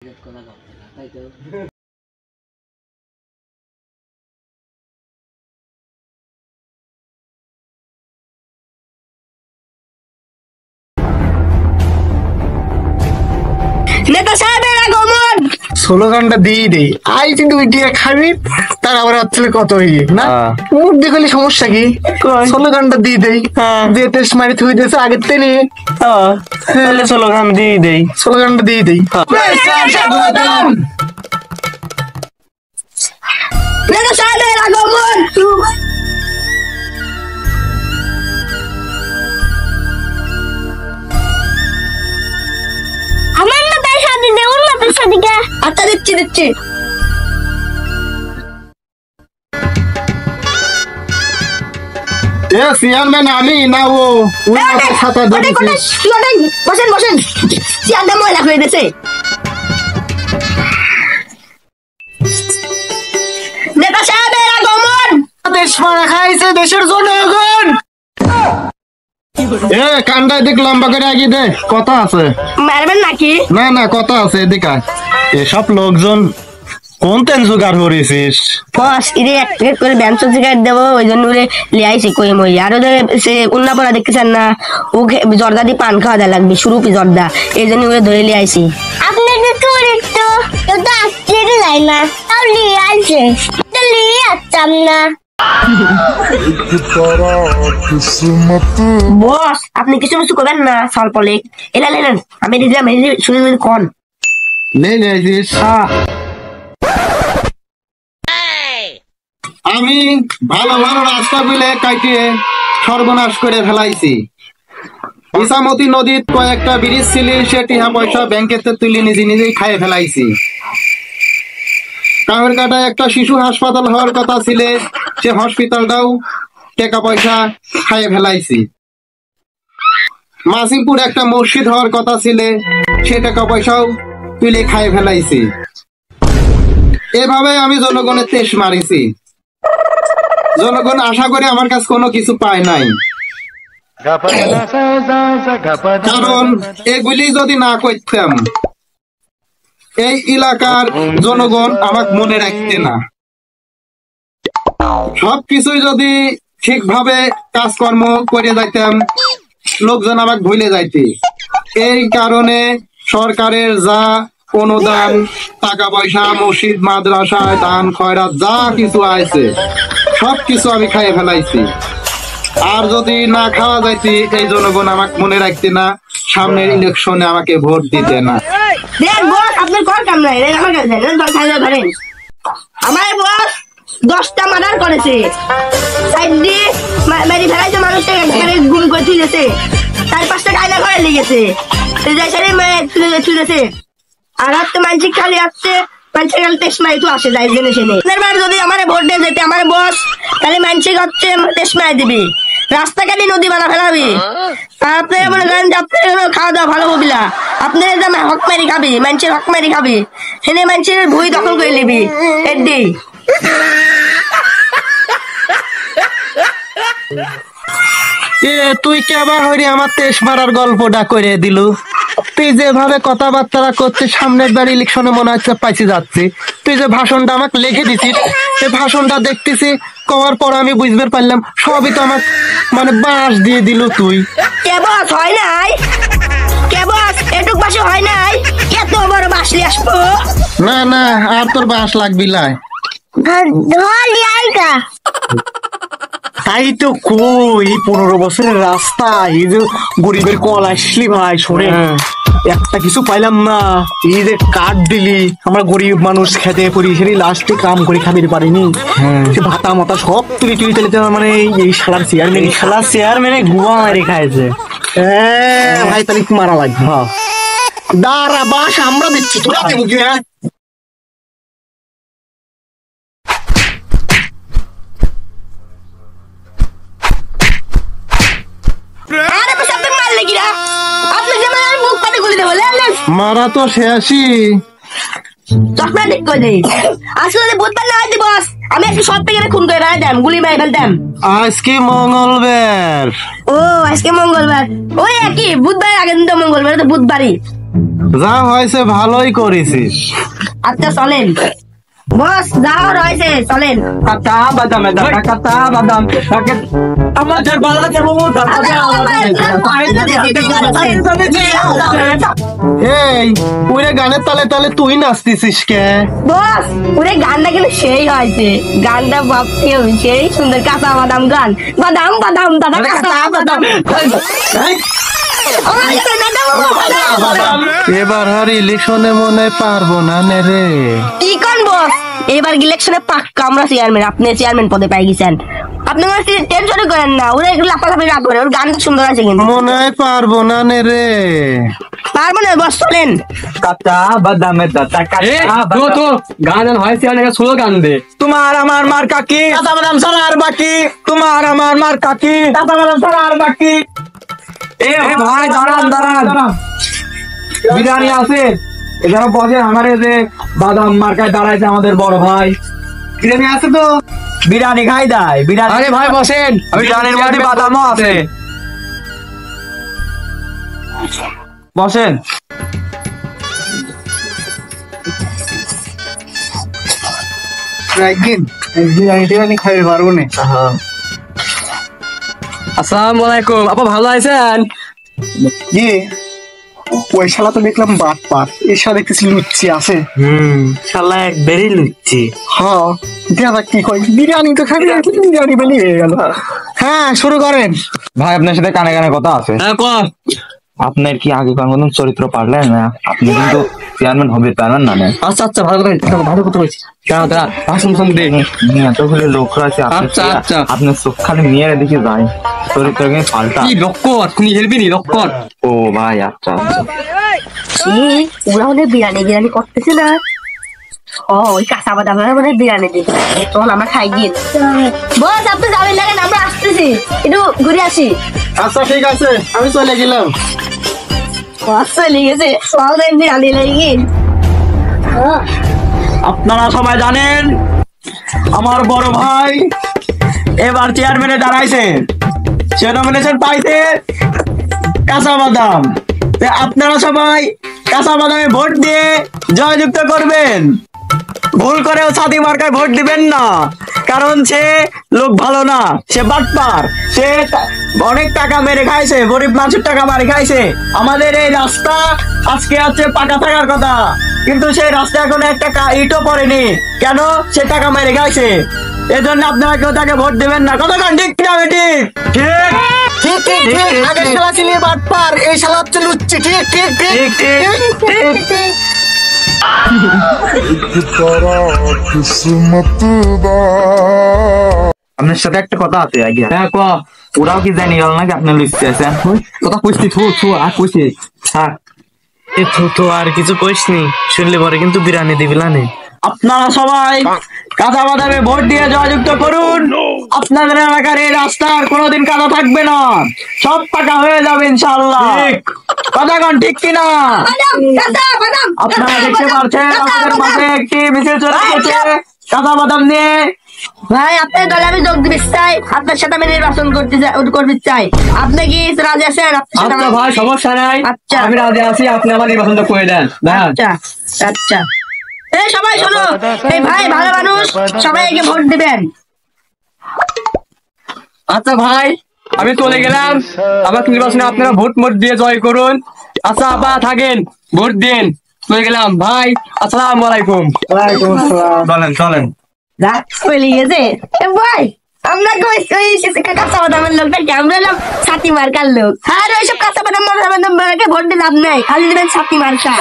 তাই তো নেতা সাহেবের আগমন স্লোগানটা দিয়ে দেই আই কিন্তু ওইটা খাবি তার আবার হচ্ছে কত হয়ে না মুখ দেখলি সমস্যা কি স্লোগানটা দিয়ে দেই যে টেস্ট মারি থুই দিয়েছে আগের তেনে স্লোগান দিয়ে দেই স্লোগানটা দিয়ে দেই নেতা সাহেবের আগমন আমার না তাই শাদি দে ওর না তাই শাদি কে আচ্ছা দিচ্ছি চেয়ারম্যান আমি না ও ওই মাথায় ছাতা ধরেছি বসেন চেয়ারটা ময়লা করে দিয়েছে নেতা সাহেবের আগমন দেশ মারা খাইছে দেশের জনগণ কান্ডা দেখ লম্বা করে আগে দে কথা আছে মারবেন নাকি না কথা আছে এদিকে এসব লোকজন কোন তেন জোগাড় করেছিস বস ইরে এক করে ব্যাংক সিগারেট দেবো ওই জন্য লিয়াইছি কই মই আর ওদের সে উন্নাপড়া দেখতেছেন না ও জর্দা দিয়ে পান খাওয়া দেওয়া লাগবে সুরুপি জর্দা এই জন্য ওরে ধরে লিয়াইছি আপনাকে করে তো আসতে যাই না তাও লিয়াইছে লিয়ে আসতাম না বস আপনি কিছু করবেন না সলপলে এলা লেন আমি দিলাম শুনে কোন লেছিস আমি ভালো রাস্তা গুলে কাটিয়ে সর্বনাশ করে ফেলাইছি ইসামতি নদীর কয়েকটা ব্রিজ ছিল সে টিহা পয়সা ব্যাংকেতে তুলে নিজেই খাইয়ে ফেলাইছি কামের কাটায় একটা শিশু হাসপাতাল হওয়ার কথা ছিল সে হসপিটালটাও টাকা পয়সা খাইয়ে ফেলাইছি মাসিমপুর একটা মসজিদ হওয়ার কথা ছিল সে টাকা পয়সাও তুলে খাইয়ে ফেলাইছি এভাবে আমি জনগণের তেজ মারিছি জনগণ আশা করে আমার কাছে কোনো কিছু পায় নাই কারণ এগুলি যদি না করতাম এই এলাকার জনগণ আমাকে মনে রাখতে না সবকিছুই যদি ঠিকভাবে কাজকর্ম করে যাইতাম লোকজন আমাকে ভুলে যাইতে এই কারণে সরকারের যা অনুদান টাকা পয়সা মসজিদ মাদ্রাসায় দান খয়রাত যা কিছু আছে সবকিছু আমি খাইয়ে ফেলাইছি আর যদি না খাওয়া যাইতি এই জনগণ আমাকে মনে রাখতে না সামনের ইলেকশনে আমাকে ভোট দিতে না আপনার কর কাম নাই আমার বস 10টা মার্ডার করেছে মেরি ফেলাইছে মানুষটা গুম করে তুলেছে 4-5টা গায়না করে লেগেছে তুলেছে আর তো মানসিক খালি আসছে মানসিক তেসমাই তো আসে যাই জেনে শুনে যদি আমার ভোট দিয়ে যেতে আমার বস তাহলে মানসিক হচ্ছে তেসমাই দিবি রাস্তাঘাটে নদী বানা ফেলাবি আপনারা মনে করেন যে আপনার খাওয়া দাওয়া ভালো হবি না আপনারা হক মারি খাবি মানুষের হক মারি খাবি সেনে মানুষের ভুই দখল করে নিবি এডি তুই কেবার হরি আমার তেজ মারার গল্পটা করে দিলু তুই যেভাবে কথাবার্তা করতে সামনের বার ইলেকশনে মনে হচ্ছে পাইছি যাচ্ছে তুই যে ভাষণটা আমাকে লিখে দিছিস এই ভাষণটা দেখতেছি করার পর আমি বুঝতে পারলাম সবই তো আমার মানে বাঁশ দিয়ে দিল তুই কেবস হয় নাই কেবস এটুক বাসে হয় নাই এত বড় বাস নিয়ে আসবো না আর তোর বাঁশ লাগবি লাই তাই তো কই 15 বছরের রাস্তা এই যে গরিবের কল আসলি ভাই শোনে একটা কিছু পাইলাম না এই যে কাঠ দিলি আমরা গরিব মানুষ খেতে পড়ি সেটি লাস্টে কাম করে খাবির পারিনি সে ভাতা মাতা সব তুলি তেলে মানে এই শালার চেয়ারম্যানে গুয়া মারে খাইছে ভাই তাহলে মারা লাগবে দাঁড়া বাস আমরা দিচ্ছি তোরা দেবো কি মারা তো শেষই আমি একটু সব থেকে খুন করে বেড়াইতাম গুলি মারি ফেলতাম আজকে মঙ্গলবার ও আজকে মঙ্গলবার ওই একই বুধবার আগের দিন তো মঙ্গলবার তো বুধবারই যা হয়েছে ভালোই করেছিস। আচ্ছা চলেন বস, যা হয়েছে চলেন। কাঁচা বাদামের দাদা, কাঁচা বাদাম আমাদের বাজারে বাবু এই ওরে গানের তালে তালে তুই নাচতেছিস কে? বস ওরে গানটা কিন্তু সেই হয়েছে, গানটা ভাবতে সেই সুন্দর। কাঁচা বাদাম গান, বাদাম বাদাম দাদা কাঁচা বাদাম। এবার আর ইলেকশনে মনে পারবো না রে। কি কোন বস, এবার ইলেকশনে পাক্কা আমরা চেয়ারম্যান, আপনি চেয়ারম্যান পদে পাই গেছেন। আপনি টেনশন করেন না, ওরা এগুলো লাফালাফি রাত করে, ওর গান তো সুন্দর আছে কিন্তু। মনে হয় পারবো না রে। পারবো না বস, চলেন। কাঁচা বাদামের দাদা, তো গান হয়েছে অনেক স্লো গান দে। তোমার আমার মার কাকি, কাঁচা বাদাম ছাড়া আর বাকি। তোমার আমার মার কাকি, কাঁচা বাদাম ছাড়া আর বাকি। এ ভাই দাঁড়ান দাঁড়ান, বিরিয়ানি আছে এখানে বসে। আমারে যে বাদাম মার্কায় দাঁড়াইছে আমাদের বড় ভাই, বিরিয়ানি আছে তো, বিরিয়ানি খাই দেয়। বিরিয়ানি আরে ভাই বসেন, বিরিয়ানির মধ্যে বাদামও আছে। বসেন। একদিন বিরিয়ানি টিরিয়ানি খাইতে পারবো না। আসসালামু আলাইকুম। আপা ভালো আছেন? ইয়ে ওই শালা তো দেখলাম বাট পাট, এই শালা দেখতেছি লুচ্ছি আছে। শালা একবারই লুচ্ছি। হ্যাঁ দেখা কি কই, বিরিয়ানি তো খাবি, বিরিয়ানি বেলি হয়ে গেল। হ্যাঁ শুরু করেন। ভাই আপনার সাথে কানে কানে কথা আছে। হ্যাঁ কর। আপনার কি আগেকার মতন চরিত্র পারলেন না? আপনি কিন্তু চেয়ারম্যান হবে, চেয়ারম্যান না নেন। আচ্ছা আচ্ছা, ভালো কথা ভালো কথা বলছি। দাঁড়া দাঁড়া, ভাষণ শুন দে। এতগুলো লোক আছে, আচ্ছা, আচ্ছা। আপনার চোখ খালি মেয়েরা দেখে যায়, চরিত্র কিন্তু পাল্টা। কি লক্কর, তুমি হেলবি নি লক্কর। ও ভাই আচ্ছা আচ্ছা। ওরা ওদের বিরিয়ানি বিরিয়ানি করতেছে না। ও ওই কাঁচা বাদাম মানে বিরিয়ানি দিবে, তখন আমরা খাই গিয়ে। বস আপনি যাবেন না কেন, আমরা আসতেছি, একটু ঘুরে আসি। আচ্ছা ঠিক আছে, আমি চলে গেলাম। চলে গেছে সবাই বিরিয়ানি লেগে। আপনারা সবাই জানেন আমার বড় ভাই এবার চেয়ারম্যানে দাঁড়াইছে, সে নমিনেশন পাইছে কাঁচা বাদাম। আপনারা সবাই কাঁচা বাদামে ভোট দিয়ে জয়যুক্ত করবেন। ভুল করেও ছাতি মার্কায় ভোট দিবেন না, কারণ সে লোক ভালো না, সে বাটপার। সে অনেক টাকা মেরে খাইছে, গরিব মানুষের টাকা মেরে খাইছে। আমাদের এই রাস্তা আজকে আছে পাকা থাকার কথা, কিন্তু সেই রাস্তা এখন একটা ইটও পড়েনি। কেন? সে টাকা মেরে খাইছে। এজন্য আপনারা কেউ তাকে ভোট দিবেন না। কথা কান ঠিক না বেটি? ঠিক ঠিক ঠিক ঠিক। আগের শালা ছিল বাটপার, এই শালা হচ্ছে লুচ্চি। ঠিক ঠিক ঠিক ঠিক ঠিক। আপনার সাথে একটা কথা আছে আগে। হ্যাঁ ক। ওরাও কি জানি গেল নাকি আপনি লুচতে আছেন? কথা কইছি, থু থু আর কইছি। হ্যাঁ এ থু থু আর কিছু কইসনি, শুনলে পরে কিন্তু বিরিয়ানি দিবি না। আপনারা সবাই কাঁচা বাদামে ভোট দিয়ে জয়যুক্ত করুন। আপনাদের এলাকার এই রাস্তা আর কোনোদিন কাদা থাকবে না, সব পাকা হয়ে যাবে ইনশাআল্লাহ। কথা কন ঠিক কিনা? আপনারা দেখতে পাচ্ছেন আমাদের মাঝে একটি মিছিল চলে গেছে কাঁচা বাদাম নিয়ে। ভাই আপনার দলে আমি যোগ দিতে চাই, আপনার সাথে আমি নির্বাচন করতে চাই। আপনি কি রাজি আছেন? আচ্ছা ভাই সমস্যা নাই, আচ্ছা। আমি রাজি আছি, আপনি আমার নির্বাচনটা করে দেন। আচ্ছা আচ্ছা। এই সবাই শোনো, এই ভাই ভালো মানুষ, সবাই একে ভোট দিবেন। আচ্ছা ভাই আমি চলে গেলাম, আমার নির্বাচনে আপনারা ভোট মোট দিয়ে জয় করুন। আচ্ছা আপা থাকেন, ভোট দিন। চলে গেলাম ভাই, আসসালামু আলাইকুম। ওয়ালাইকুম আসসালাম। চলেন চলেন। রাত চলে গেছে ভাই, আমরা কাঁচা বাদামের লোকটা আমরা এলাম ছাতি মার্কার লোক। আর ওইসব কাঁচা বাদাম মার্কে ভোট দিয়ে লাভ নাই, খালি দিবেন ছাতি মার্কা।